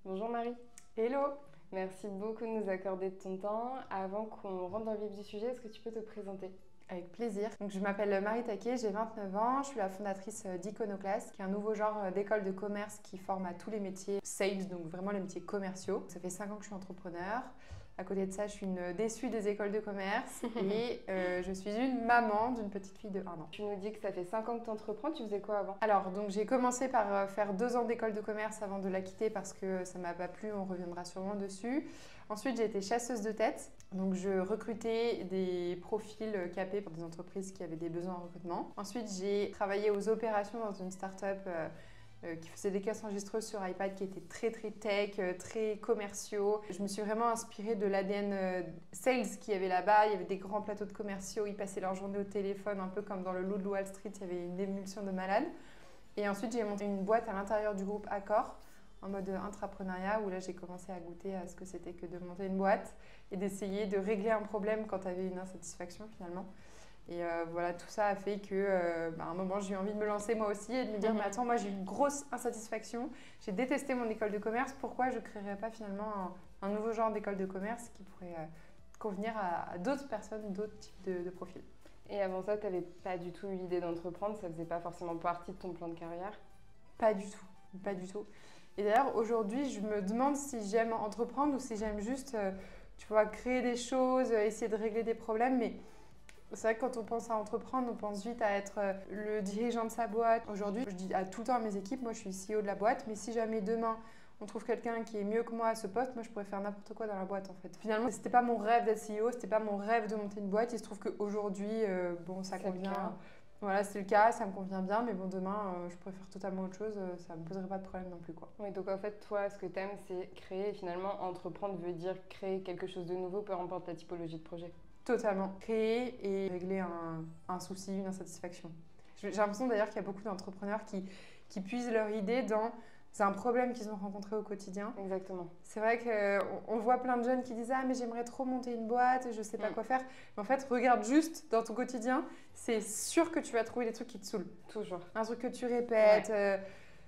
Bonjour Marie. Hello! Merci beaucoup de nous accorder de ton temps. Avant qu'on rentre dans le vif du sujet, est-ce que tu peux te présenter? Avec plaisir. Donc, je m'appelle Marie Taquet, j'ai 29 ans, je suis la fondatrice d'Iconoclast, qui est un nouveau genre d'école de commerce qui forme à tous les métiers sales, donc vraiment les métiers commerciaux. Ça fait 5 ans que je suis entrepreneur. À côté de ça, je suis une déçue des écoles de commerce et je suis une maman d'une petite fille de 1 an. Tu nous dis que ça fait 5 ans que tu entreprends, tu faisais quoi avant? Alors, donc j'ai commencé par faire 2 ans d'école de commerce avant de la quitter parce que ça m'a pas plu, on reviendra sûrement dessus. Ensuite, j'ai été chasseuse de tête, donc je recrutais des profils capés pour des entreprises qui avaient des besoins en recrutement. Ensuite, j'ai travaillé aux opérations dans une start-up qui faisait des caisses enregistreuses sur iPad qui étaient très tech, très commerciaux. Je me suis vraiment inspirée de l'ADN sales qu'il y avait là-bas. Il y avait des grands plateaux de commerciaux, ils passaient leur journée au téléphone, un peu comme dans le Loup de Wall Street, il y avait une émulsion de malades. Et ensuite, j'ai monté une boîte à l'intérieur du groupe Accor, en mode intrapreneuriat, où là, j'ai commencé à goûter à ce que c'était que de monter une boîte et d'essayer de régler un problème quand tu avais une insatisfaction finalement. Et voilà, tout ça a fait que, à un moment, j'ai eu envie de me lancer moi aussi et de me dire, mais attends, moi j'ai une grosse insatisfaction, j'ai détesté mon école de commerce, pourquoi je ne créerais pas finalement un nouveau genre d'école de commerce qui pourrait convenir à d'autres personnes, d'autres types de profils. Et avant ça, tu n'avais pas du tout eu l'idée d'entreprendre, ça faisait pas forcément partie de ton plan de carrière? Pas du tout, pas du tout. Et d'ailleurs, aujourd'hui, je me demande si j'aime entreprendre ou si j'aime juste, tu vois, créer des choses, essayer de régler des problèmes, mais c'est vrai que quand on pense à entreprendre, on pense vite à être le dirigeant de sa boîte. Aujourd'hui, je dis à tout le temps à mes équipes, moi je suis CEO de la boîte, mais si jamais demain on trouve quelqu'un qui est mieux que moi à ce poste, moi je pourrais faire n'importe quoi dans la boîte en fait. Finalement, c'était pas mon rêve d'être CEO, c'était pas mon rêve de monter une boîte. Il se trouve qu'aujourd'hui, bon, ça convient. Voilà, c'est le cas, ça me convient bien, mais bon, demain, je pourrais faire totalement autre chose, ça me poserait pas de problème non plus, quoi. Oui, donc en fait, toi, ce que tu aimes, c'est créer. Et finalement, entreprendre veut dire créer quelque chose de nouveau, peu importe la typologie de projet. Totalement. Créer et régler un souci, une insatisfaction. J'ai l'impression d'ailleurs qu'il y a beaucoup d'entrepreneurs qui puisent leur idée dans un problème qu'ils ont rencontré au quotidien. Exactement. C'est vrai qu'on voit plein de jeunes qui disent « Ah, mais j'aimerais trop monter une boîte, je sais pas quoi faire. » Mais en fait, regarde juste dans ton quotidien, c'est sûr que tu vas trouver des trucs qui te saoulent. Toujours. Un truc que tu répètes,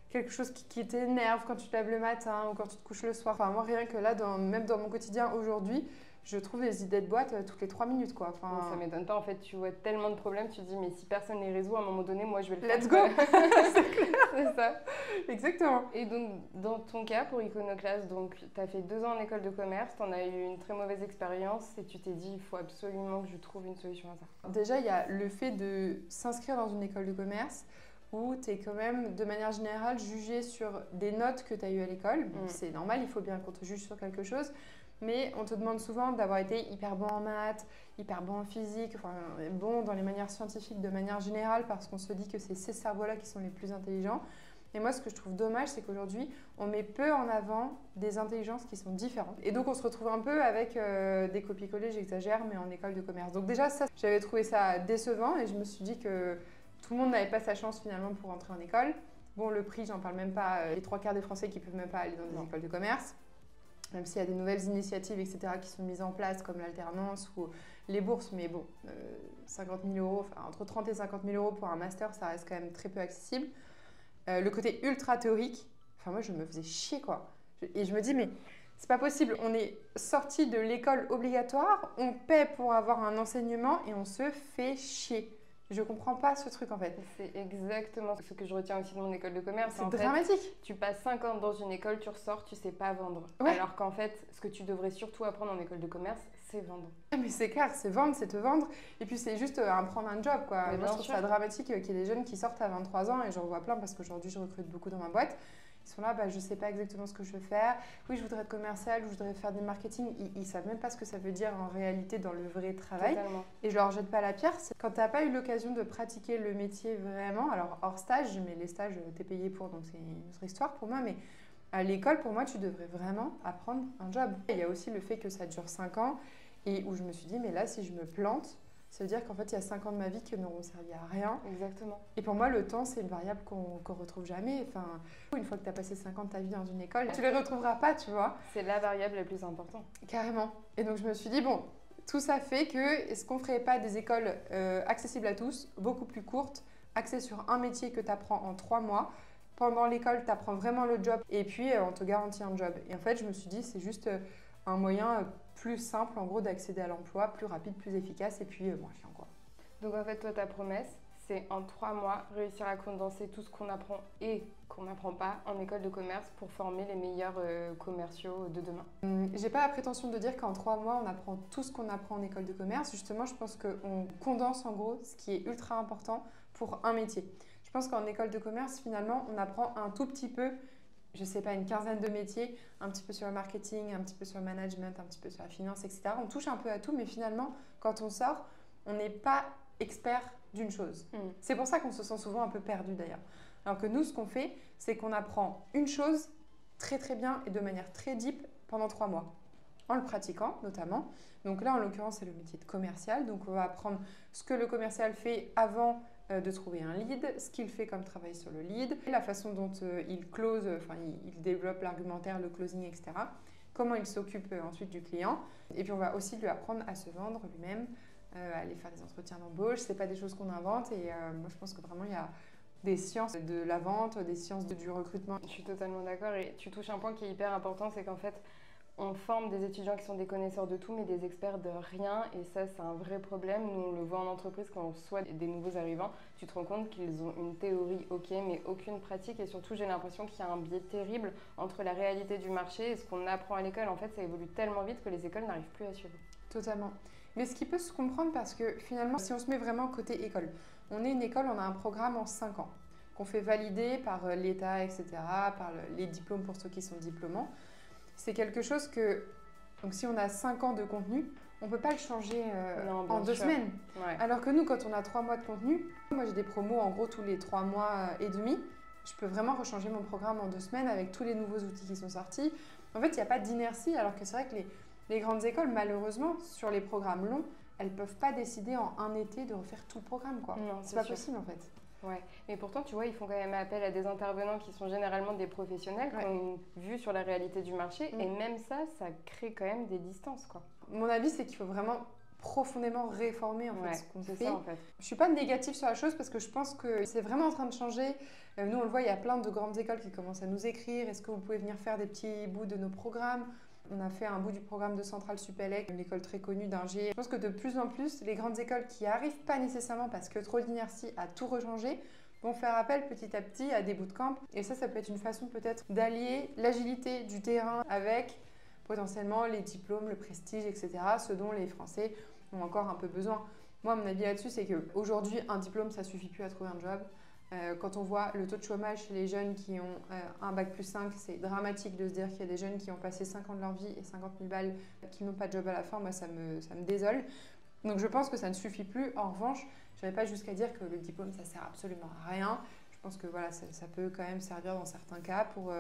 quelque chose qui t'énerve quand tu te lèves le matin ou quand tu te couches le soir. Enfin, moi, rien que là, même dans mon quotidien aujourd'hui, je trouve des idées de boîte toutes les 3 minutes, quoi. Enfin, ça m'étonne pas, en fait, tu vois tellement de problèmes, tu te dis, mais si personne les résout, à un moment donné, moi, je vais le faire. Let's go. C'est ça. Exactement. Et donc, dans ton cas, pour Iconoclast, tu as fait 2 ans en école de commerce, tu en as eu une très mauvaise expérience et tu t'es dit, il faut absolument que je trouve une solution à ça. Déjà, il y a le fait de s'inscrire dans une école de commerce où tu es quand même, de manière générale, jugé sur des notes que tu as eues à l'école. C'est normal, il faut bien qu'on te juge sur quelque chose. Mais on te demande souvent d'avoir été hyper bon en maths, hyper bon en physique, enfin bon dans les manières scientifiques de manière générale parce qu'on se dit que c'est ces cerveaux-là qui sont les plus intelligents. Et moi, ce que je trouve dommage, c'est qu'aujourd'hui, on met peu en avant des intelligences qui sont différentes. Et donc, on se retrouve un peu avec des copier-coller, j'exagère, mais en école de commerce. Donc déjà, ça, j'avais trouvé ça décevant et je me suis dit que tout le monde n'avait pas sa chance finalement pour entrer en école. Bon, le prix, j'en parle même pas. Les 3/4 des Français qui peuvent même pas aller dans des écoles de commerce. Même s'il y a des nouvelles initiatives, etc., qui sont mises en place, comme l'alternance ou les bourses. Mais bon, 50 000 euros, enfin, entre 30 et 50 000 euros pour un master, ça reste quand même très peu accessible. Le côté ultra théorique, enfin moi, je me faisais chier, quoi. Et je me dis, mais c'est pas possible. On est sorti de l'école obligatoire, on paie pour avoir un enseignement et on se fait chier. Je comprends pas ce truc en fait. C'est exactement ce que je retiens aussi de mon école de commerce. C'est dramatique. Tu passes 5 ans dans une école, tu ressors, tu sais pas vendre. Ouais. Alors qu'en fait, ce que tu devrais surtout apprendre en école de commerce, c'est vendre. Mais c'est clair, c'est vendre, c'est te vendre. Et puis c'est juste prendre un job, quoi. Mais moi, je trouve ça dramatique qu'il y ait des jeunes qui sortent à 23 ans et j'en vois plein parce qu'aujourd'hui, je recrute beaucoup dans ma boîte. Ils sont là, je sais pas exactement ce que je veux faire. Oui, je voudrais être commercial ou je voudrais faire du marketing. Ils savent même pas ce que ça veut dire en réalité dans le vrai travail. Totalement. Et je leur jette pas la pierre. Quand tu n'as pas eu l'occasion de pratiquer le métier vraiment, alors hors stage, mais les stages, t'es payé pour, donc c'est une autre histoire pour moi. Mais à l'école, pour moi, tu devrais vraiment apprendre un job. Et il y a aussi le fait que ça dure 5 ans et où je me suis dit, mais là, si je me plante, ça veut dire qu'en fait, il y a 5 ans de ma vie qui n'auront servi à rien. Exactement. Et pour moi, le temps, c'est une variable qu'on retrouve jamais. Enfin, une fois que tu as passé 5 ans de ta vie dans une école, tu les retrouveras pas, tu vois. C'est la variable la plus importante. Carrément. Et donc, je me suis dit, bon, tout ça fait que, est-ce qu'on ne ferait pas des écoles accessibles à tous, beaucoup plus courtes, axées sur un métier que tu apprends en 3 mois pendant l'école, tu apprends vraiment le job et puis on te garantit un job. Et en fait, je me suis dit, c'est juste un moyen plus simple, en gros, d'accéder à l'emploi, plus rapide, plus efficace et puis moins chiant, quoi. Donc en fait, toi, ta promesse, c'est en 3 mois réussir à condenser tout ce qu'on apprend et qu'on n'apprend pas en école de commerce pour former les meilleurs commerciaux de demain. J'ai pas la prétention de dire qu'en 3 mois, on apprend tout ce qu'on apprend en école de commerce. Justement, je pense qu'on condense en gros ce qui est ultra important pour un métier. Je pense qu'en école de commerce, finalement, on apprend un tout petit peu, je sais pas, une quinzaine de métiers, un petit peu sur le marketing, un petit peu sur le management, un petit peu sur la finance, etc. On touche un peu à tout, mais finalement, quand on sort, on n'est pas expert d'une chose. C'est pour ça qu'on se sent souvent un peu perdu d'ailleurs. Alors que nous, ce qu'on fait, c'est qu'on apprend une chose très très bien et de manière très deep pendant 3 mois, en le pratiquant notamment. Donc là, en l'occurrence, c'est le métier de commercial. Donc on va apprendre ce que le commercial fait avant de trouver un lead, ce qu'il fait comme travail sur le lead, la façon dont il close, enfin il développe l'argumentaire, le closing, etc. Comment il s'occupe ensuite du client. Et puis on va aussi lui apprendre à se vendre lui-même, aller faire des entretiens d'embauche. C'est pas des choses qu'on invente et moi je pense que vraiment il y a des sciences de la vente, des sciences du recrutement. Je suis totalement d'accord et tu touches un point qui est hyper important, c'est qu'en fait on forme des étudiants qui sont des connaisseurs de tout mais des experts de rien et ça c'est un vrai problème. Nous on le voit en entreprise quand on reçoit des nouveaux arrivants, tu te rends compte qu'ils ont une théorie ok mais aucune pratique et surtout j'ai l'impression qu'il y a un biais terrible entre la réalité du marché et ce qu'on apprend à l'école. En fait ça évolue tellement vite que les écoles n'arrivent plus à suivre. Totalement. Mais ce qui peut se comprendre parce que finalement, si on se met vraiment côté école, on est une école, on a un programme en 5 ans qu'on fait valider par l'État, etc., par les diplômes pour ceux qui sont diplômants. C'est quelque chose que, donc si on a 5 ans de contenu, on ne peut pas le changer en 2 semaines. Ouais. Alors que nous, quand on a 3 mois de contenu, moi j'ai des promos en gros tous les 3 mois et demi, je peux vraiment rechanger mon programme en 2 semaines avec tous les nouveaux outils qui sont sortis. En fait, il n'y a pas d'inertie, alors que c'est vrai que les grandes écoles, malheureusement, sur les programmes longs, elles ne peuvent pas décider en un été de refaire tout le programme, quoi. Non, c'est pas possible, en fait. Ouais, mais pourtant, tu vois, ils font quand même appel à des intervenants qui sont généralement des professionnels, qui ont une vue sur la réalité du marché, et même ça crée quand même des distances, quoi. Mon avis, c'est qu'il faut vraiment profondément réformer en fait, ce qu'on fait. Ça, en fait. Je suis pas négative sur la chose parce que je pense que c'est vraiment en train de changer. Nous, on le voit, il y a plein de grandes écoles qui commencent à nous écrire. Est-ce que vous pouvez venir faire des petits bouts de nos programmes ? On a fait un bout du programme de Centrale Supélec, une école très connue d'ingé. Je pense que de plus en plus, les grandes écoles qui n'arrivent pas nécessairement parce que trop d'inertie à tout rechanger, vont faire appel petit à petit à des bootcamps. Et ça peut être une façon peut-être d'allier l'agilité du terrain avec potentiellement les diplômes, le prestige, etc. Ce dont les Français ont encore un peu besoin. Moi, mon avis là-dessus, c'est qu'aujourd'hui, un diplôme, ça ne suffit plus à trouver un job. Quand on voit le taux de chômage chez les jeunes qui ont un bac+5, c'est dramatique de se dire qu'il y a des jeunes qui ont passé 5 ans de leur vie et 50 000 balles qui n'ont pas de job à la fin. Moi, ça me désole. Donc, je pense que ça ne suffit plus. En revanche, je n'irai pas jusqu'à dire que le diplôme, ça ne sert absolument à rien. Je pense que voilà, ça peut quand même servir dans certains cas pour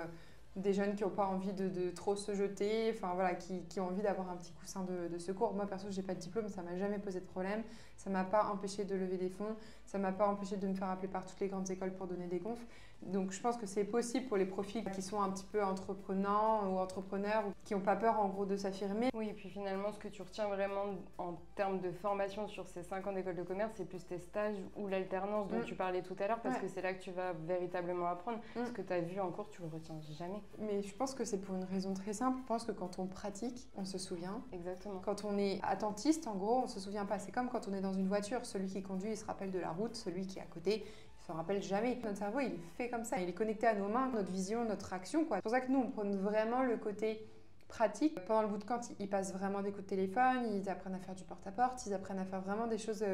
des jeunes qui n'ont pas envie de trop se jeter, enfin, voilà, qui ont envie d'avoir un petit coussin de secours. Moi, perso, je n'ai pas de diplôme, ça ne m'a jamais posé de problème. Ça ne m'a pas empêché de lever des fonds. Ça ne m'a pas empêché de me faire appeler par toutes les grandes écoles pour donner des confs. Donc, je pense que c'est possible pour les profils qui sont un petit peu entreprenants ou entrepreneurs, ou qui n'ont pas peur, en gros, de s'affirmer. Oui, et puis finalement, ce que tu retiens vraiment en termes de formation sur ces 5 ans d'école de commerce, c'est plus tes stages ou l'alternance dont tu parlais tout à l'heure, parce que c'est là que tu vas véritablement apprendre. Ce que tu as vu en cours, tu le retiens jamais. Mais je pense que c'est pour une raison très simple. Je pense que quand on pratique, on se souvient. Exactement. Quand on est attentiste, en gros, on ne se souvient pas. C'est comme quand on est dans une voiture. Celui qui conduit, il se rappelle de la route. Celui qui est à côté, il ne se rappelle jamais. Notre cerveau, il est fait comme ça. Il est connecté à nos mains, notre vision, notre action, quoi. C'est pour ça que nous, on prône vraiment le côté pratique. Pendant le bootcamp, ils passent vraiment des coups de téléphone, ils apprennent à faire du porte-à-porte, ils apprennent à faire vraiment des choses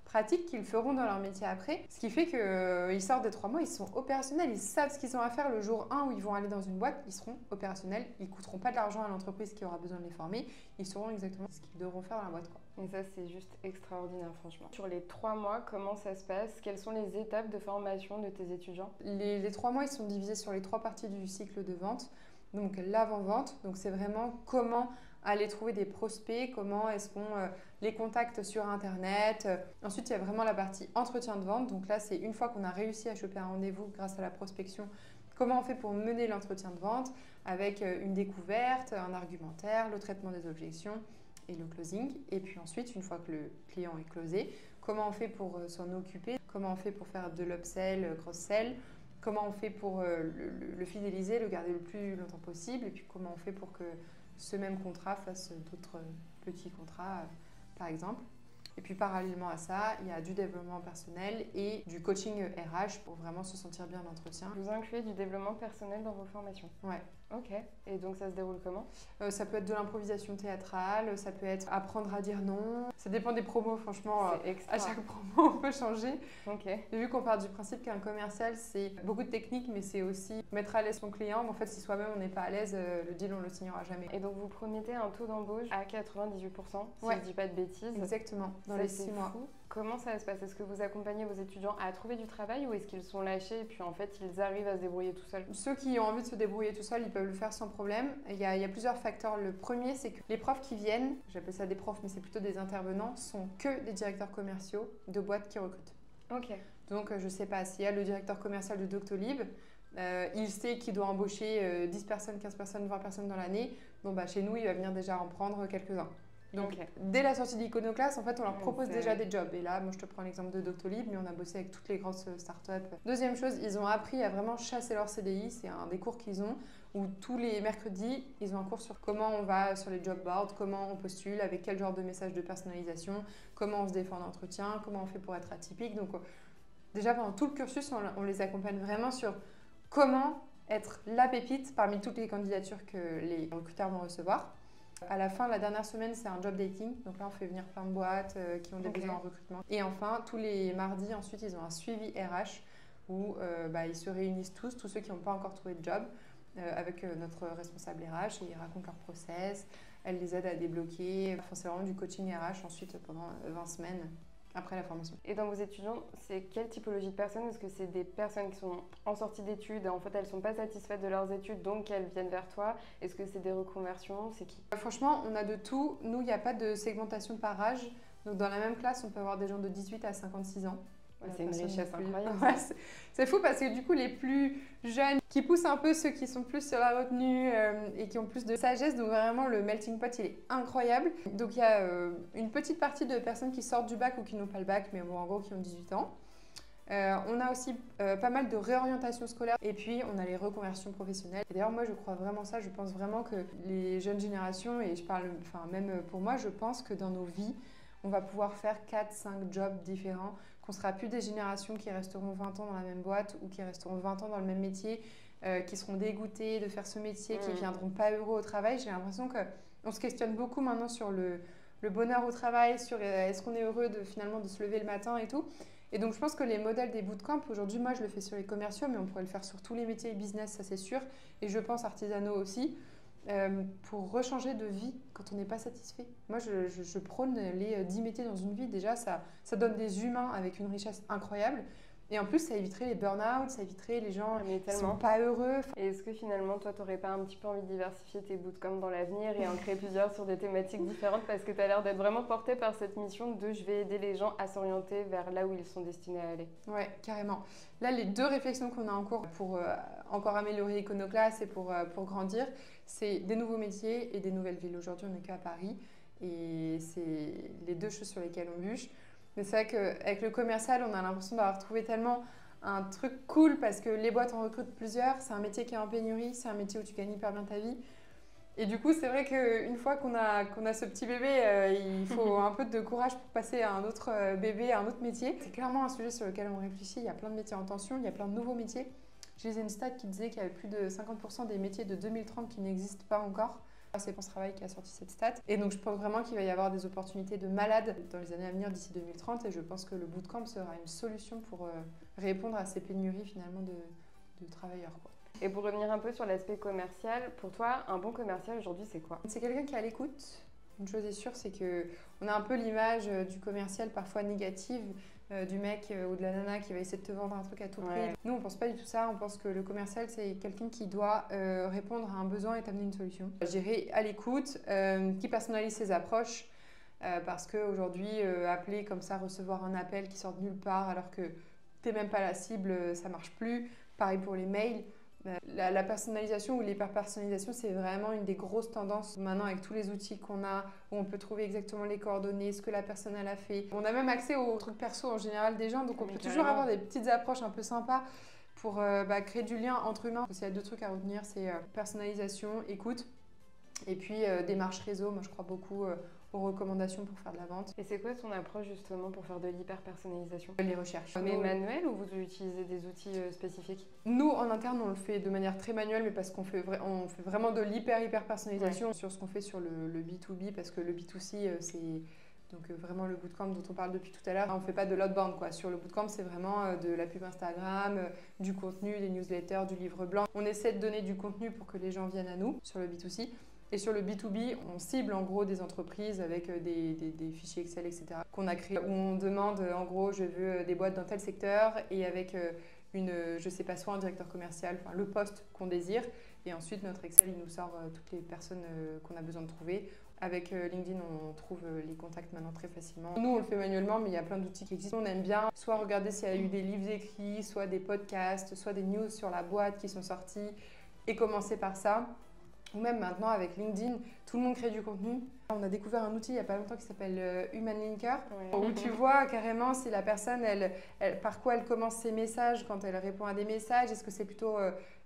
pratiques qu'ils feront dans leur métier après. Ce qui fait qu'ils sortent des 3 mois, ils sont opérationnels, ils savent ce qu'ils ont à faire le jour 1 où ils vont aller dans une boîte, ils seront opérationnels, ils ne coûteront pas de l'argent à l'entreprise qui aura besoin de les former, ils sauront exactement ce qu'ils devront faire dans la boîte, quoi. Et ça, c'est juste extraordinaire, franchement. Sur les 3 mois, comment ça se passe? Quelles sont les étapes de formation de tes étudiants? Les 3 mois, ils sont divisés sur les 3 parties du cycle de vente. Donc l'avant-vente, donc c'est vraiment comment aller trouver des prospects, comment est-ce qu'on les contacte sur Internet. Ensuite, il y a vraiment la partie entretien de vente. Donc là, c'est une fois qu'on a réussi à choper un rendez-vous grâce à la prospection, comment on fait pour mener l'entretien de vente avec une découverte, un argumentaire, le traitement des objections et le closing. Et puis ensuite, une fois que le client est closé, comment on fait pour s'en occuper, comment on fait pour faire de l'upsell, cross-sell, comment on fait pour le fidéliser, le garder le plus longtemps possible, et puis comment on fait pour que ce même contrat fasse d'autres petits contrats, par exemple. Et puis parallèlement à ça, il y a du développement personnel et du coaching RH pour vraiment se sentir bien en entretien. Vous incluez du développement personnel dans vos formations? Ouais. Ok. Et donc ça se déroule comment? Ça peut être de l'improvisation théâtrale, ça peut être apprendre à dire non. Ça dépend des promos, franchement. À chaque promo, on peut changer. Ok. Et vu qu'on part du principe qu'un commercial, c'est beaucoup de technique, mais c'est aussi mettre à l'aise son client. Mais en fait, si soi-même on n'est pas à l'aise, le deal, on ne le signera jamais. Et donc vous promettez un taux d'embauche à 98%, si ouais. je ne dis pas de bêtises. Exactement, dans les 6 mois. Fou. Comment ça se passe? Est-ce que vous accompagnez vos étudiants à trouver du travail ou est-ce qu'ils sont lâchés et puis en fait ils arrivent à se débrouiller tout seuls? Ceux qui ont envie de se débrouiller tout seuls, ils peuvent le faire sans problème. Il y a plusieurs facteurs. Le premier, c'est que les profs qui viennent, j'appelle ça des profs mais c'est plutôt des intervenants, sont que des directeurs commerciaux de boîtes qui recrutent. Ok. Donc je ne sais pas, s'il y a le directeur commercial de Doctolib, il sait qu'il doit embaucher 10 personnes, 15 personnes, 20 personnes dans l'année. Bon, bah, chez nous, il va venir déjà en prendre quelques-uns. Donc, dès la sortie d'Iconoclass, en fait, on leur propose déjà des jobs. Et là, moi, je te prends l'exemple de Doctolib, mais on a bossé avec toutes les grosses startups. Deuxième chose, ils ont appris à vraiment chasser leur CDI. C'est un des cours qu'ils ont, où tous les mercredis, ils ont un cours sur comment on va sur les job boards, comment on postule, avec quel genre de message de personnalisation, comment on se défend en entretien, comment on fait pour être atypique. Donc, déjà, pendant tout le cursus, on les accompagne vraiment sur comment être la pépite parmi toutes les candidatures que les recruteurs vont recevoir. À la fin, la dernière semaine, c'est un job dating. Donc là, on fait venir plein de boîtes qui ont des besoins en recrutement. Et enfin, tous les mardis, ensuite, ils ont un suivi RH où ils se réunissent tous ceux qui n'ont pas encore trouvé de job, avec notre responsable RH et ils racontent leur process. Elle les aide à débloquer. Enfin, c'est vraiment du coaching RH ensuite pendant 20 semaines. Après la formation. Et dans vos étudiants, c'est quelle typologie de personnes? Est-ce que c'est des personnes qui sont en sortie d'études et en fait elles ne sont pas satisfaites de leurs études donc elles viennent vers toi? Est-ce que c'est des reconversions? C'est qui? Franchement, on a de tout. Nous, il n'y a pas de segmentation par âge. Donc dans la même classe, on peut avoir des gens de 18 à 56 ans. C'est une richesse incroyable. Ouais, c'est fou parce que du coup, les plus jeunes qui poussent un peu ceux qui sont plus sur la retenue et qui ont plus de sagesse, donc vraiment le melting pot, il est incroyable. Donc il y a une petite partie de personnes qui sortent du bac ou qui n'ont pas le bac, mais bon, en gros qui ont 18 ans. On a aussi pas mal de réorientation scolaire et puis on a les reconversions professionnelles. Et d'ailleurs, moi, je crois vraiment ça. Je pense vraiment que les jeunes générations, et je parle, enfin même pour moi, je pense que dans nos vies, on va pouvoir faire 4-5 jobs différents, qu'on ne sera plus des générations qui resteront 20 ans dans la même boîte ou qui resteront 20 ans dans le même métier, qui seront dégoûtées de faire ce métier, qui ne viendront pas heureux au travail. J'ai l'impression qu'on se questionne beaucoup maintenant sur le bonheur au travail, sur est-ce qu'on est heureux finalement de se lever le matin et tout. Et donc je pense que les modèles des bootcamps, aujourd'hui, moi je le fais sur les commerciaux, mais on pourrait le faire sur tous les métiers et business, ça c'est sûr, et je pense artisanaux aussi. Pour rechanger de vie quand on n'est pas satisfait. Moi, je prône les 10 métiers dans une vie. Déjà, ça donne des humains avec une richesse incroyable. Et en plus, ça éviterait les burn-out, ça éviterait les gens qui ne sont pas heureux. Et est-ce que finalement, toi, tu n'aurais pas un petit peu envie de diversifier tes bootcamps dans l'avenir et en créer plusieurs sur des thématiques différentes? Parce que tu as l'air d'être vraiment portée par cette mission de je vais aider les gens à s'orienter vers là où ils sont destinés à aller. Ouais, carrément. Là, les 2 réflexions qu'on a en cours pour encore améliorer Iconoclass et pour grandir, c'est des nouveaux métiers et des nouvelles villes. Aujourd'hui, on n'est qu'à Paris et c'est les 2 choses sur lesquelles on bûche. Mais c'est vrai qu'avec le commercial, on a l'impression d'avoir trouvé tellement un truc cool parce que les boîtes en recrutent plusieurs. C'est un métier qui est en pénurie, c'est un métier où tu gagnes hyper bien ta vie. Et du coup, c'est vrai qu'une fois qu'on a ce petit bébé, il faut un peu de courage pour passer à un autre bébé, à un autre métier. C'est clairement un sujet sur lequel on réfléchit. Il y a plein de métiers en tension, il y a plein de nouveaux métiers. Je lisais une stat qui disait qu'il y avait plus de 50% des métiers de 2030 qui n'existent pas encore. C'est France Travail qui a sorti cette stat. Et donc, je pense vraiment qu'il va y avoir des opportunités de malades dans les années à venir d'ici 2030. Et je pense que le bootcamp sera une solution pour répondre à ces pénuries finalement de travailleurs, quoi. Et pour revenir un peu sur l'aspect commercial, pour toi, un bon commercial aujourd'hui, c'est quoi? C'est quelqu'un qui est à l'écoute. Une chose est sûre, c'est qu'on a un peu l'image du commercial parfois négative, du mec ou de la nana qui va essayer de te vendre un truc à tout prix. Ouais. Nous, on ne pense pas du tout ça. On pense que le commercial, c'est quelqu'un qui doit répondre à un besoin et t'amener une solution. Je dirais à l'écoute, qui personnalise ses approches. Parce qu'aujourd'hui, appeler comme ça, recevoir un appel qui sort de nulle part alors que tu n'es même pas la cible, ça ne marche plus. Pareil pour les mails. La personnalisation ou l'hyper-personnalisation, c'est vraiment une des grosses tendances maintenant avec tous les outils qu'on a, où on peut trouver exactement les coordonnées, ce que la personne elle a fait. On a même accès aux trucs perso en général des gens, donc on peut toujours avoir des petites approches un peu sympas pour créer du lien entre humains. Parce qu'il y a deux trucs à retenir, c'est personnalisation, écoute, et puis démarche réseau. Moi, je crois beaucoup aux recommandations pour faire de la vente. Et c'est quoi ton approche justement pour faire de l'hyper-personnalisation? Les recherches. Mais manuel ou vous utilisez des outils spécifiques? Nous, en interne, on le fait de manière très manuelle, mais parce qu'on fait, on fait vraiment de l'hyper-personnalisation sur ce qu'on fait sur le B2B, parce que le B2C, c'est donc vraiment le bootcamp dont on parle depuis tout à l'heure. On ne fait pas de l'outbound, quoi. Sur le bootcamp, c'est vraiment de la pub Instagram, du contenu, des newsletters, du livre blanc. On essaie de donner du contenu pour que les gens viennent à nous sur le B2C. Et sur le B2B, on cible en gros des entreprises avec des fichiers Excel, etc. qu'on a créés, où on demande en gros, je veux des boîtes dans tel secteur et avec je sais pas, soit un directeur commercial, enfin le poste qu'on désire. Et ensuite, notre Excel, il nous sort toutes les personnes qu'on a besoin de trouver. Avec LinkedIn, on trouve les contacts maintenant très facilement. Nous, on le fait manuellement, mais il y a plein d'outils qui existent. On aime bien soit regarder s'il y a eu des livres écrits, soit des podcasts, soit des news sur la boîte qui sont sortis et commencer par ça. Ou même maintenant avec LinkedIn, tout le monde crée du contenu. On a découvert un outil il n'y a pas longtemps qui s'appelle Human Linker, où tu vois carrément si la personne, par quoi elle commence ses messages quand elle répond à des messages. Est-ce que c'est plutôt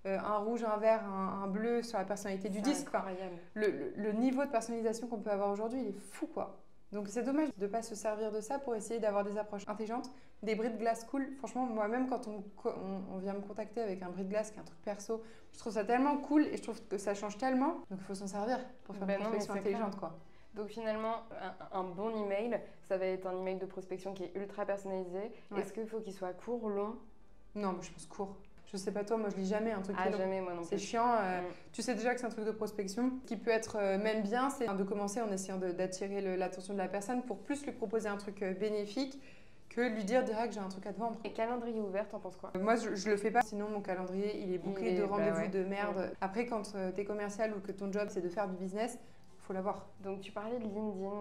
un rouge, un vert, un bleu sur la personnalité du disque. Enfin, le niveau de personnalisation qu'on peut avoir aujourd'hui, il est fou, quoi. Donc c'est dommage de ne pas se servir de ça pour essayer d'avoir des approches intelligentes, des bris de glace cool. Franchement, moi-même, quand on vient me contacter avec un bris de glace qui est un truc perso, je trouve ça tellement cool et je trouve que ça change tellement. Donc il faut s'en servir pour faire une prospection intelligente, quoi. Donc finalement, un bon email, ça va être un email de prospection qui est ultra personnalisé. Ouais. Est-ce qu'il faut qu'il soit court ou long? Non, moi je pense court. Je sais pas toi, moi je lis jamais un truc long. Jamais, moi non plus. C'est chiant. Tu sais déjà que c'est un truc de prospection. Ce qui peut être même bien, c'est de commencer en essayant d'attirer l'attention de la personne pour plus lui proposer un truc bénéfique que lui dire direct j'ai un truc à te vendre. Et calendrier ouvert, t'en penses quoi? Moi je le fais pas, sinon mon calendrier il est bouclé de rendez-vous de merde. Ouais. Après quand t'es commercial ou que ton job c'est de faire du business, faut l'avoir. Donc tu parlais de LinkedIn.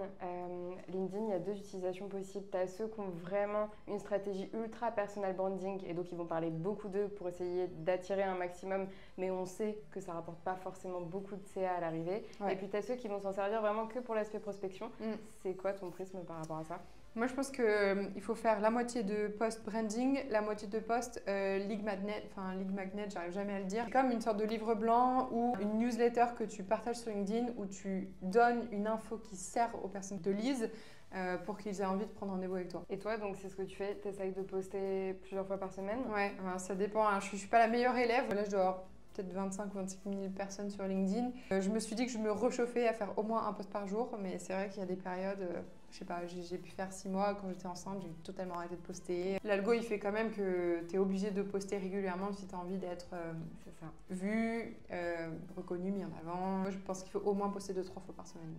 LinkedIn, il y a deux utilisations possibles. Tu as ceux qui ont vraiment une stratégie ultra personal branding et donc ils vont parler beaucoup d'eux pour essayer d'attirer un maximum, mais on sait que ça rapporte pas forcément beaucoup de CA à l'arrivée. Ouais. Et puis tu as ceux qui vont s'en servir vraiment que pour l'aspect prospection. C'est quoi ton prisme par rapport à ça? Moi, je pense qu'il faut faire la moitié de post branding, la moitié de post lead magnet, j'arrive jamais à le dire. C'est comme une sorte de livre blanc ou une newsletter que tu partages sur LinkedIn où tu donnes une info qui sert aux personnes qui te lisent pour qu'ils aient envie de prendre rendez-vous avec toi. Et toi, donc c'est ce que tu fais? Tu essayes de poster plusieurs fois par semaine? Ouais, ça dépend. Hein. Je suis pas la meilleure élève. Là, je dois avoir peut-être 25 ou 26 000 personnes sur LinkedIn. Je me suis dit que je me réchauffais à faire au moins un post par jour, mais c'est vrai qu'il y a des périodes, je sais pas, j'ai pu faire 6 mois quand j'étais enceinte, j'ai totalement arrêté de poster. L'algo, il fait quand même que tu es obligé de poster régulièrement si tu as envie d'être vu, reconnu, mis en avant. Moi, je pense qu'il faut au moins poster 2-3 fois par semaine.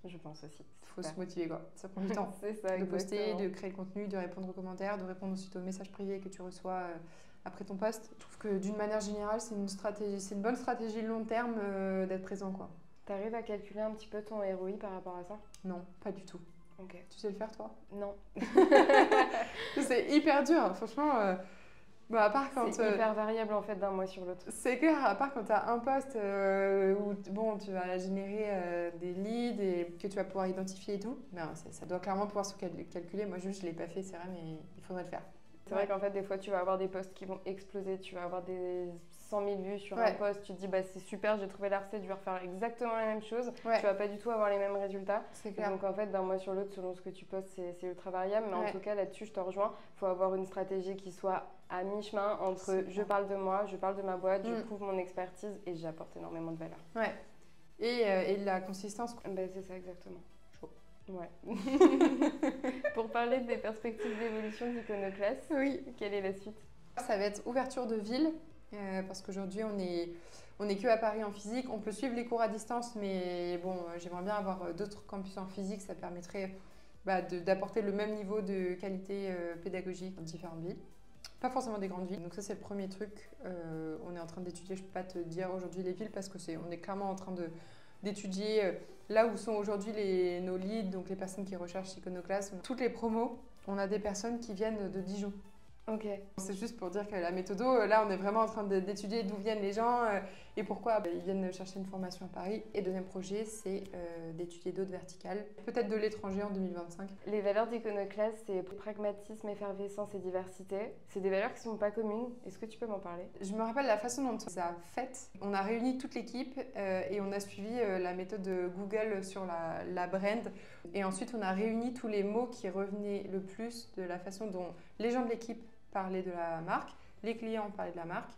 Je pense aussi. Il faut se motiver, quoi. Ça prend du temps. C'est ça, de poster, de créer le contenu, de répondre aux commentaires, de répondre ensuite aux messages privés que tu reçois après ton post. Je trouve que d'une manière générale, c'est une bonne stratégie long terme d'être présent, quoi. T'arrives à calculer un petit peu ton ROI par rapport à ça? Non, pas du tout. Ok. Tu sais le faire, toi? Non. C'est hyper dur, franchement. À part quand c'est hyper variable en fait d'un mois sur l'autre. C'est clair, à part quand tu as un post où tu vas générer des leads et que tu vas pouvoir identifier et tout. Ben, ça doit clairement pouvoir se calculer. Moi, juste, je ne l'ai pas fait, c'est vrai, mais il faudrait le faire. C'est vrai qu'en fait, des fois, tu vas avoir des posts qui vont exploser. Tu vas avoir des 100 000 vues sur un post. Tu te dis, bah, c'est super, j'ai trouvé la recette, je vais refaire exactement la même chose. Ouais. Tu vas pas du tout avoir les mêmes résultats. C'est clair. Donc, en fait, d'un mois sur l'autre, selon ce que tu postes, c'est ultra variable. Mais en tout cas, là-dessus, je te rejoins. Il faut avoir une stratégie qui soit à mi-chemin entre je parle de moi, je parle de ma boîte, je couvre mon expertise et j'apporte énormément de valeur. Ouais. Et la consistance. Ben, c'est ça, exactement. Ouais. Pour parler des perspectives d'évolution d'Iconoclast, quelle est la suite? Ça va être ouverture de ville, parce qu'aujourd'hui on est que à Paris en physique. On peut suivre les cours à distance, mais bon, j'aimerais bien avoir d'autres campus en physique. Ça permettrait d'apporter le même niveau de qualité pédagogique dans différentes villes. Pas forcément des grandes villes. Donc ça, c'est le premier truc. On est en train d'étudier, je peux pas te dire aujourd'hui les villes, parce que on est clairement en train d'étudier là où sont aujourd'hui nos leads, donc les personnes qui recherchent Iconoclast. Toutes les promos, on a des personnes qui viennent de Dijon. Ok. C'est juste pour dire que la méthodo, là, on est vraiment en train d'étudier d'où viennent les gens Et pourquoi ils viennent chercher une formation à Paris. Et deuxième projet, c'est d'étudier d'autres verticales, peut-être de l'étranger en 2025. Les valeurs d'Iconoclaste, c'est pragmatisme, effervescence et diversité. C'est des valeurs qui ne sont pas communes. Est-ce que tu peux m'en parler? Je me rappelle la façon dont ça a fait. On a réuni toute l'équipe et on a suivi la méthode de Google sur la brand. Et ensuite, on a réuni tous les mots qui revenaient le plus de la façon dont les gens de l'équipe parlaient de la marque, les clients parlaient de la marque.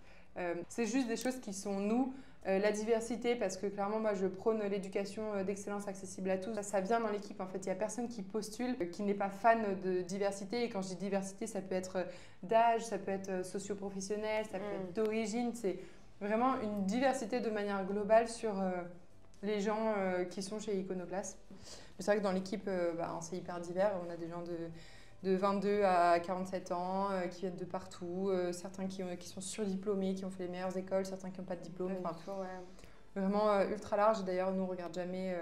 C'est juste des choses qui sont nous. La diversité, parce que clairement, moi, je prône l'éducation d'excellence accessible à tous. Ça vient dans l'équipe, en fait. Il n'y a personne qui postule, qui n'est pas fan de diversité. Et quand je dis diversité, ça peut être d'âge, ça peut être socio-professionnel, ça peut être d'origine. C'est vraiment une diversité de manière globale sur les gens qui sont chez Iconoclaste. C'est vrai que dans l'équipe, c'est hyper divers. On a des gens de 22 à 47 ans, qui viennent de partout, certains qui sont surdiplômés, qui ont fait les meilleures écoles, certains qui n'ont pas de diplôme. Vraiment ultra large. D'ailleurs, nous, on ne regarde jamais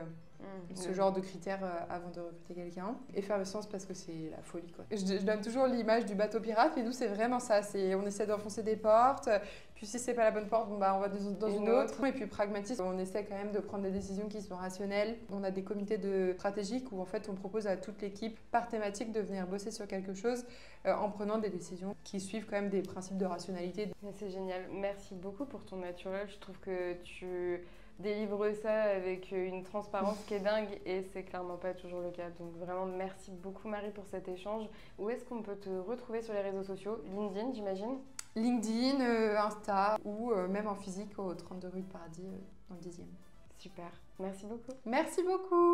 ce genre de critères avant de recruter quelqu'un. Effervescence parce que c'est la folie, quoi. Je donne toujours l'image du bateau pirate, mais nous, c'est vraiment ça. On essaie d'enfoncer des portes, puis si c'est pas la bonne porte, on va dans une autre. Et puis pragmatisme, on essaie quand même de prendre des décisions qui sont rationnelles. On a des comités stratégiques où en fait, on propose à toute l'équipe par thématique de venir bosser sur quelque chose en prenant des décisions qui suivent quand même des principes de rationalité. C'est génial. Merci beaucoup pour ton naturel. Je trouve que tu délivre ça avec une transparence qui est dingue et c'est clairement pas toujours le cas. Donc vraiment merci beaucoup Marie pour cet échange. Où est-ce qu'on peut te retrouver sur les réseaux sociaux? LinkedIn, j'imagine? LinkedIn, Insta ou même en physique au 32 rue de Paradis dans le 10e. Super, merci beaucoup. Merci beaucoup.